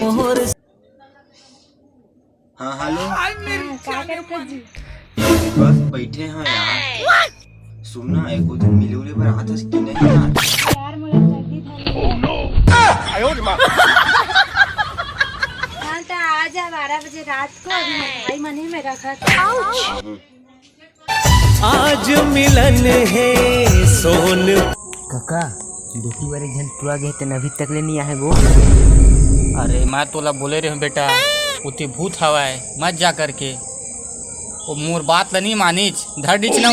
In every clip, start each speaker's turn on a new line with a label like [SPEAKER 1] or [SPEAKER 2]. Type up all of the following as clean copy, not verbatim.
[SPEAKER 1] हाँ हेलो,
[SPEAKER 2] जी।
[SPEAKER 1] बस बैठे हैं यार। सुनना एको दिन मिले उले पर आता कि नहीं यार।
[SPEAKER 2] यार मुझे सर्दी था। हाँ तो आजा 12 बजे रात को, अभी भाई मन ही में रखा था।
[SPEAKER 3] आज मिलन है सोन।
[SPEAKER 4] काका बेटी बारे जन पूरा गए थे अभी तक ले नहीं आए वो।
[SPEAKER 5] अरे मैं तोला बोले रहे बेटा, उती भूत हवा है मत जा करके। वो मोर बात ला नहीं मानीच धर डिच ना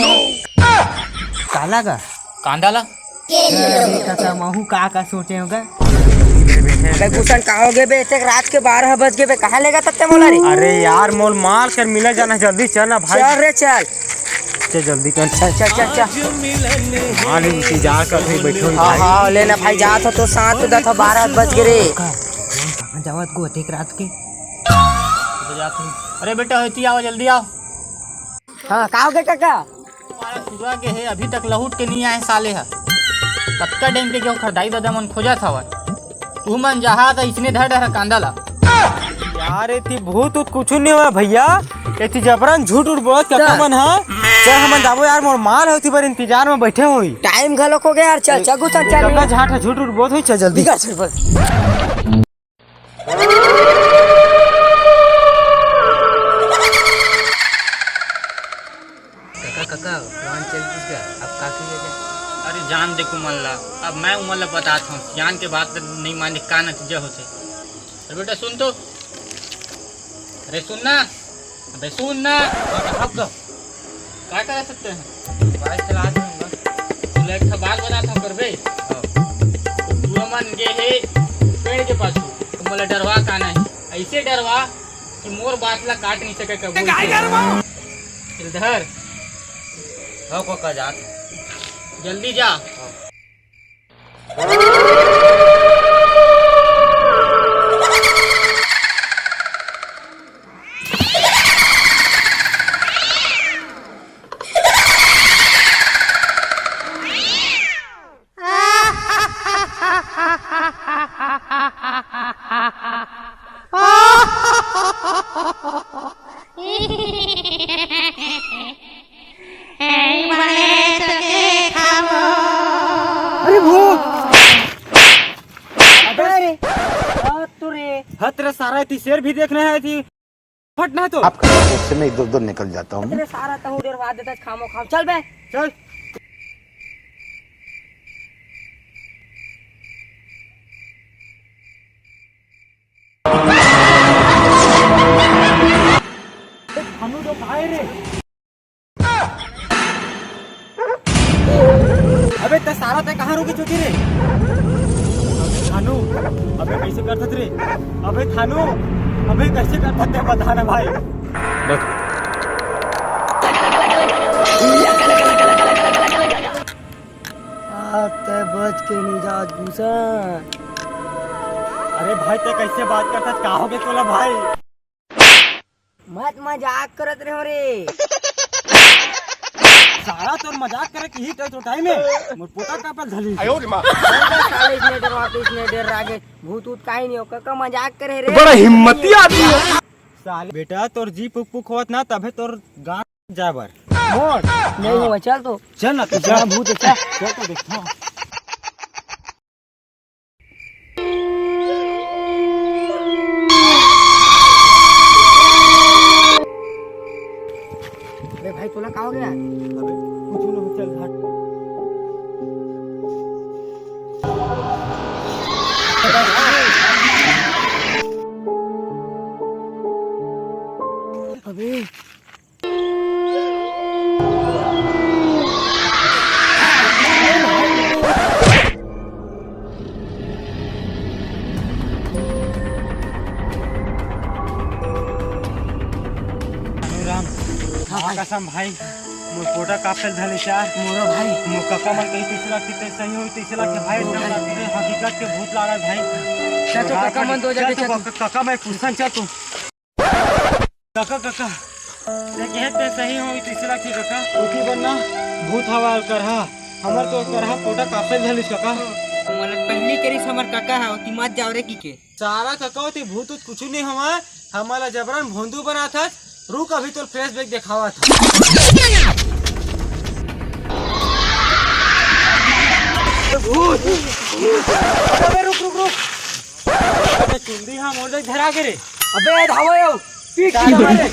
[SPEAKER 4] काला का
[SPEAKER 5] कांदा ला।
[SPEAKER 4] काका महू का सोचे होगा।
[SPEAKER 6] गुसन कहोगे बे, तक रात के 12 बज गए बे, कहाँ लेगा तब मोला रे?
[SPEAKER 4] अरे यार मोल माल कर मिला जाना, जल्दी चल ना भाई।
[SPEAKER 6] चल रे चल
[SPEAKER 4] चल जल्दी कर, चल चल चल चल। माल इंतजार कर रहे बैठो।
[SPEAKER 6] हाँ हाँ लेना भाई, जा था तो 7 था 12 बज गए रे।
[SPEAKER 4] कहाँ जावत को एक रात के
[SPEAKER 5] तो जाते हैं। अरे बेटा होती आओ जल्दी आओ।
[SPEAKER 6] हाँ कहोगे काका?
[SPEAKER 5] हमारा पूरा के है अभी तक लहुट के नहीं आए साले है। कत्का डेम के क्यों खरदाई दादा मन खोजा था वह तू मन जहा था इसने धर धर कांदा ला।
[SPEAKER 4] यार इतनी भूत कुछ नहीं हुआ भैया, इतनी जबरन झूठ उठ बोलत काका मन। हां चल हम जाबो यार, मोर माल होती पर इंतजार में बैठे होई।
[SPEAKER 6] टाइम घलोक हो गया यार, चल चल गुसन चल।
[SPEAKER 4] काका झाटा झूठ उठ बोलत होई, चल जल्दी
[SPEAKER 6] कर चल बस।
[SPEAKER 4] काका प्लान चल गया, अब का किया?
[SPEAKER 5] अरे जान देखो मल्ला, अब मैं उमल बताता हूँ। जान के बात नहीं माने का नतीजा होते। अरे बेटा सुन तो, अरे सुनना, अबे सुनना। क्या कर सकते हैं? बाइक चला दूंगा। तू एक बात बताता हूँ कर बे। तू मन गे है पेड़ के पास, तुम मला डरवा का नहीं, ऐसे डरवा कि मोर बात ला काट नहीं सके कबूल। इधर हो को का जात जल्दी जा।
[SPEAKER 4] तेरा सारा शेर भी देखना है थी फटना तो
[SPEAKER 7] आपका उससे मैं इधर उधर निकल जाता हूँ।
[SPEAKER 6] तेरे सारा तहु देर बाद देता खामो खाम। चल बे
[SPEAKER 4] चल। हम तो भाई रे, अबे ते सारा ते कहाँ रुकी चुकी रे? थानू अबे कैसे करत रे? अबे थानू अबे कैसे करत थे बताना भाई।
[SPEAKER 6] ते बच के नहीं जा गुसन।
[SPEAKER 4] अरे भाई ते कैसे बात करता, का हो गए तोला भाई?
[SPEAKER 6] मत मजाक करत रहे हो रे।
[SPEAKER 4] सारा तोर मजाक करे की ही तो टाइम है मोर पोता का पर धली।
[SPEAKER 6] साले इसने डरवाते, इसने डर आगे भूत ऊत काहे नहीं हो। काका मजाक करे रे,
[SPEAKER 7] बड़ा हिम्मती आदमी है।
[SPEAKER 4] साले बेटा तोर जी पुक पुक होत ना, तबे तोर गांव जाबर
[SPEAKER 6] मोर नहीं हुआ। चल तो
[SPEAKER 4] चल ना तू
[SPEAKER 6] जा भूत है, चल
[SPEAKER 4] चल तो देखता
[SPEAKER 6] अरे भाई तोला का हो गया?
[SPEAKER 4] अबे कुछ न हो, चल घाट।
[SPEAKER 6] अबे
[SPEAKER 4] कसम भाई मोर पोटा काफल धले चार मोरा भाई मोर काका मन कहीं तीसरा की सही होई तीसरा के भाई हकीकत के भूत लागा भाई।
[SPEAKER 6] चल तो काका मन दो जगह चल।
[SPEAKER 4] काका मैं पूछन चा तू काका ये कहते सही होई तीसरा की काका उठी बनना भूत हवा करहा हमर तो करहा पोटा काफल धले काका।
[SPEAKER 6] मला पहली करीस हमर काका है ती मत जाओ रे की के
[SPEAKER 4] सारा कका होती भूत कुछ नहीं हमारा जबरन भोंदू बना था। रुक अभी तो फ्रेश बैग दिखावा था। अबे रुक रुक रुक अबे चुंदी हाँ मोर देख धरा के रे।
[SPEAKER 6] अबे धावो यो पीट
[SPEAKER 4] चाल मारे।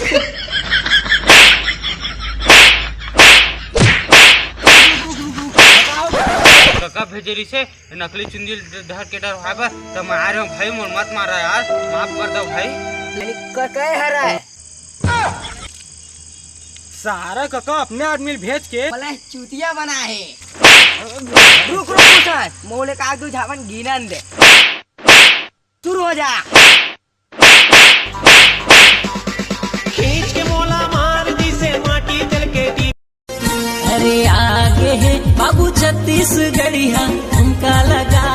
[SPEAKER 5] काका भेजरी से नकली चुंदी धर के डर भाई बा तो मैं आ रहा हूँ भाई, मोर मत मारा यार, माफ कर दो भाई।
[SPEAKER 6] यानी काका हरा है
[SPEAKER 4] सारा कका अपने आदमी भेज के
[SPEAKER 6] बोले चूतिया बना है। रुक रुक सर मोले का दू झावन गिनन दे शुरू हो जा।
[SPEAKER 3] खींच के मोला मार दी से माटी चल के दी।
[SPEAKER 8] अरे आगे है बाबू छत्तीसगढ़िया, उनका लगा